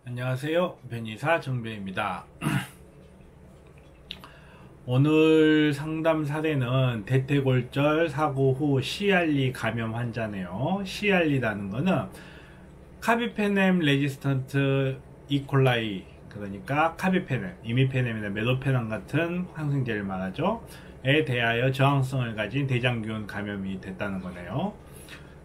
안녕하세요. 변희사 정배입니다. 오늘 상담 사례는 대퇴골절 사고 후 CR리 감염 환자네요. CR리라는 거는 카비페넴 레지스턴트 이콜라이, 그러니까 카비페넴, 이미페넴이나 메로페넴 같은 항생제를 말하죠. 에 대하여 저항성을 가진 대장균 감염이 됐다는 거네요.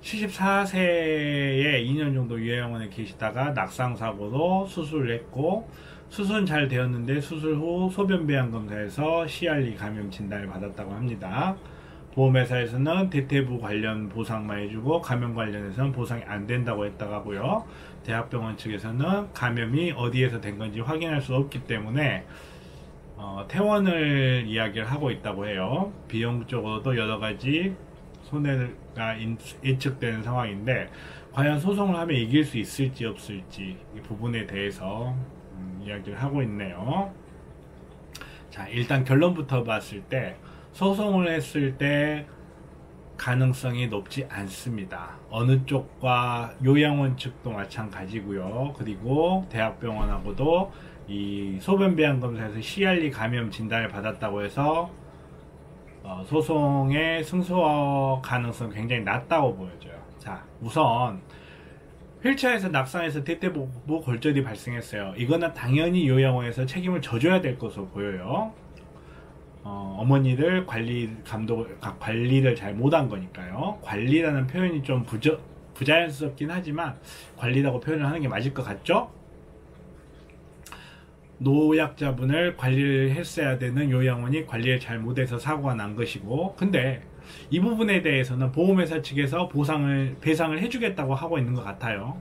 74세에 2년 정도 요양원에 계시다가 낙상사고로 수술을 했고, 수술은 잘 되었는데 수술 후 소변배양 검사에서 CR리 감염 진단을 받았다고 합니다. 보험회사에서는 대퇴부 관련 보상만 해주고 감염 관련해서는 보상이 안 된다고 했다고 하고요. 대학병원 측에서는 감염이 어디에서 된 건지 확인할 수 없기 때문에 퇴원을 이야기를 하고 있다고 해요. 비용적으로도 여러가지 손해가 예측되는 상황인데, 과연 소송을 하면 이길 수 있을지 없을지 이 부분에 대해서 이야기를 하고 있네요. 자, 일단 결론부터 봤을 때 소송을 했을 때 가능성이 높지 않습니다. 어느 쪽과 요양원 측도 마찬가지고요. 그리고 대학병원하고도 이 소변배양 검사에서 CR리 감염 진단을 받았다고 해서 소송의 승소 가능성이 굉장히 낮다고 보여져요. 자, 우선 휠체어에서 낙상해서 대퇴부 골절이 발생했어요. 이거는 당연히 요양원에서 책임을 져줘야 될 것으로 보여요. 어머니를 관리를 잘 못한 거니까요. 관리라는 표현이 좀 부자연스럽긴 하지만 관리라고 표현을 하는 게 맞을 것 같죠? 노약자분을 관리를 했어야 되는 요양원이 관리를 잘 못해서 사고가 난 것이고, 근데 이 부분에 대해서는 보험회사 측에서 배상을 해주겠다고 하고 있는 것 같아요.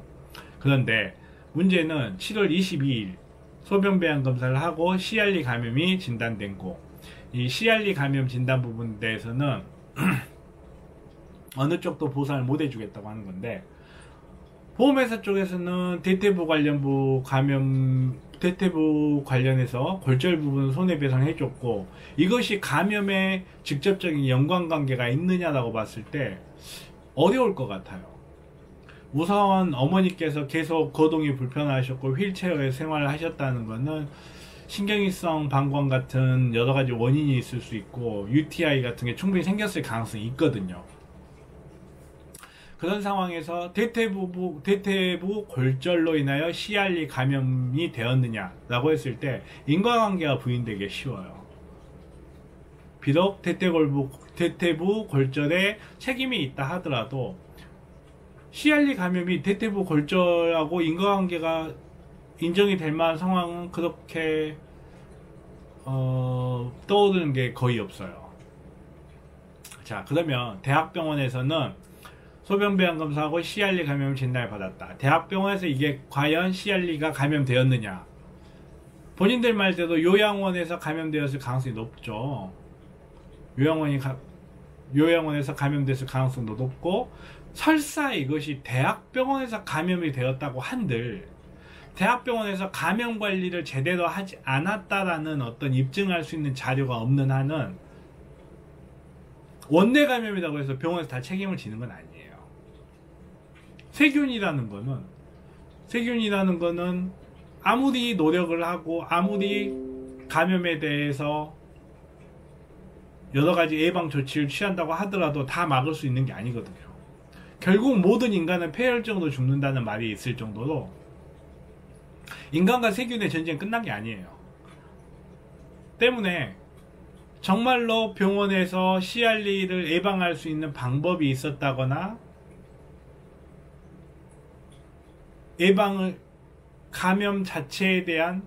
그런데 문제는 7월 22일 소변배양 검사를 하고 CR리 감염이 진단된 거, 이 CR리 감염 진단 부분에 대해서는 어느 쪽도 보상을 못 해주겠다고 하는 건데, 보험회사 쪽에서는 대퇴부 관련해서 골절 부분 손해배상 해줬고, 이것이 감염에 직접적인 연관관계가 있느냐라고 봤을 때 어려울 것 같아요. 우선 어머니께서 계속 거동이 불편하셨고 휠체어에 생활을 하셨다는 것은 신경이성 방광 같은 여러가지 원인이 있을 수 있고 UTI 같은 게 충분히 생겼을 가능성이 있거든요. 그런 상황에서 대퇴부 골절로 인하여 CR리 감염이 되었느냐라고 했을 때 인과관계가 부인되기 쉬워요. 비록 대퇴부 골절에 책임이 있다 하더라도 CR리 감염이 대퇴부 골절하고 인과관계가 인정이 될 만한 상황은 그렇게 떠오르는 게 거의 없어요. 자, 그러면 대학병원에서는 소변배양 검사하고 CR리 감염 진단을 받았다. 대학병원에서 이게 과연 CR리가 감염되었느냐? 본인들 말대로 요양원에서 감염되었을 가능성이 높죠. 요양원에서 감염됐을 가능성도 높고, 설사 이것이 대학병원에서 감염이 되었다고 한들 대학병원에서 감염 관리를 제대로 하지 않았다라는 어떤 입증할 수 있는 자료가 없는 한은 원내 감염이라고 해서 병원에서 다 책임을 지는 건 아니에요. 세균이라는 거는 아무리 노력을 하고 아무리 감염에 대해서 여러가지 예방 조치를 취한다고 하더라도 다 막을 수 있는 게 아니거든요. 결국 모든 인간은 폐혈증으로 죽는다는 말이 있을 정도로 인간과 세균의 전쟁은 끝난 게 아니에요. 때문에 정말로 병원에서 CR리를 예방할 수 있는 방법이 있었다거나 감염 자체에 대한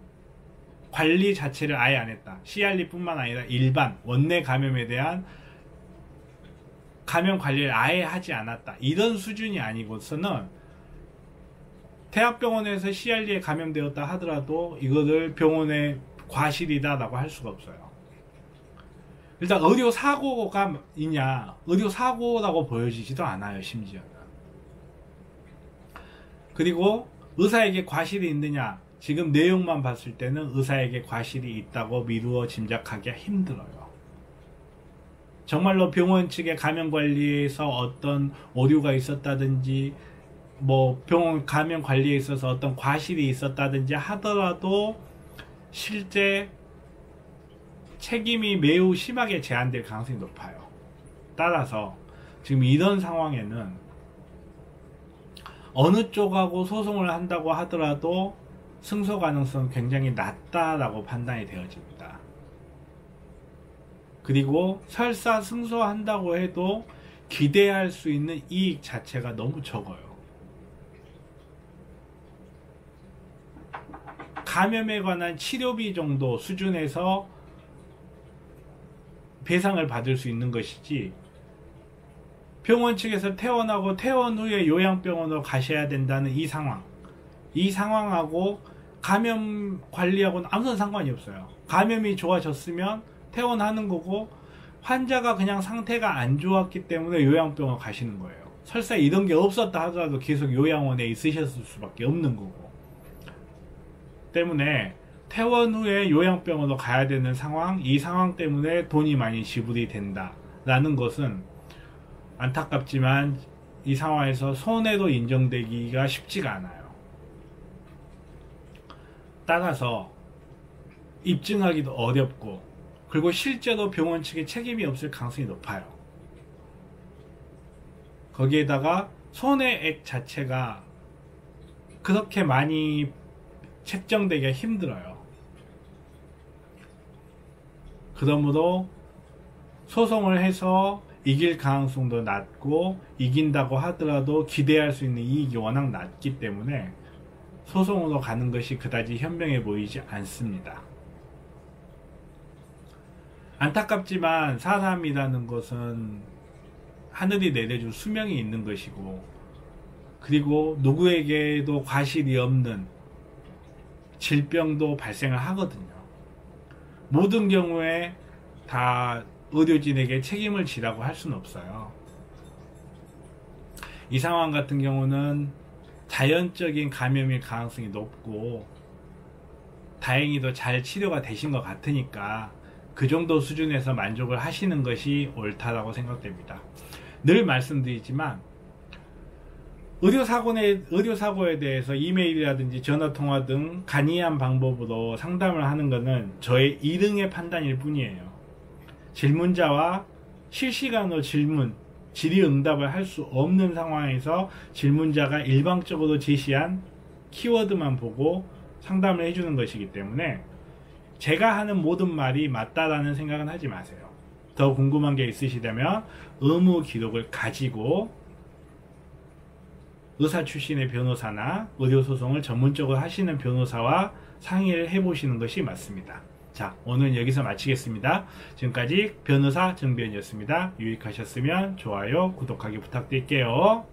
관리 자체를 아예 안 했다. CR리 뿐만 아니라 일반 원내 감염에 대한 감염 관리를 아예 하지 않았다. 이런 수준이 아니고서는 대학병원에서 CR리에 감염되었다 하더라도 이거를 병원의 과실이다 라고 할 수가 없어요. 일단 의료사고가 있냐, 의료사고라고 보여지지도 않아요. 심지어는. 그리고 의사에게 과실이 있느냐, 지금 내용만 봤을 때는 의사에게 과실이 있다고 미루어 짐작하기가 힘들어요. 정말로 병원 측의 감염 관리에서 어떤 오류가 있었다든지 뭐 병원 감염 관리에 있어서 어떤 과실이 있었다든지 하더라도 실제 책임이 매우 심하게 제한될 가능성이 높아요. 따라서 지금 이런 상황에는 어느 쪽하고 소송을 한다고 하더라도 승소 가능성은 굉장히 낮다라고 판단이 되어집니다. 그리고 설사 승소한다고 해도 기대할 수 있는 이익 자체가 너무 적어요. 감염에 관한 치료비 정도 수준에서 배상을 받을 수 있는 것이지, 병원 측에서 퇴원하고 퇴원 후에 요양병원으로 가셔야 된다는 이 상황하고 감염 관리하고는 아무런 상관이 없어요. 감염이 좋아졌으면 퇴원하는 거고, 환자가 그냥 상태가 안 좋았기 때문에 요양병원 가시는 거예요. 설사 이런 게 없었다 하더라도 계속 요양원에 있으셨을 수밖에 없는 거고, 때문에 퇴원 후에 요양병원으로 가야 되는 상황, 이 상황 때문에 돈이 많이 지불이 된다 라는 것은 안타깝지만 이 상황에서 손해로 인정되기가 쉽지가 않아요. 따라서 입증하기도 어렵고, 그리고 실제로 병원 측에 책임이 없을 가능성이 높아요. 거기에다가 손해액 자체가 그렇게 많이 책정되기가 힘들어요. 그러므로 소송을 해서 이길 가능성도 낮고, 이긴다고 하더라도 기대할 수 있는 이익이 워낙 낮기 때문에 소송으로 가는 것이 그다지 현명해 보이지 않습니다. 안타깝지만 사람이라는 것은 하늘이 내려준 수명이 있는 것이고, 그리고 누구에게도 과실이 없는 질병도 발생을 하거든요. 모든 경우에 다 의료진에게 책임을 지라고 할 수는 없어요. 이 상황 같은 경우는 자연적인 감염일 가능성이 높고, 다행히도 잘 치료가 되신 것 같으니까 그 정도 수준에서 만족을 하시는 것이 옳다라고 생각됩니다. 늘 말씀드리지만, 의료사고에 대해서 이메일이라든지 전화통화 등 간이한 방법으로 상담을 하는 것은 저의 일응의 판단일 뿐이에요. 질문자와 실시간으로 질의응답을 할 수 없는 상황에서 질문자가 일방적으로 제시한 키워드만 보고 상담을 해주는 것이기 때문에 제가 하는 모든 말이 맞다라는 생각은 하지 마세요. 더 궁금한 게 있으시다면 의무 기록을 가지고 의사 출신의 변호사나 의료소송을 전문적으로 하시는 변호사와 상의를 해보시는 것이 맞습니다. 자, 오늘 여기서 마치겠습니다. 지금까지 변호사 정비현이었습니다. 유익하셨으면 좋아요, 구독하기 부탁드릴게요.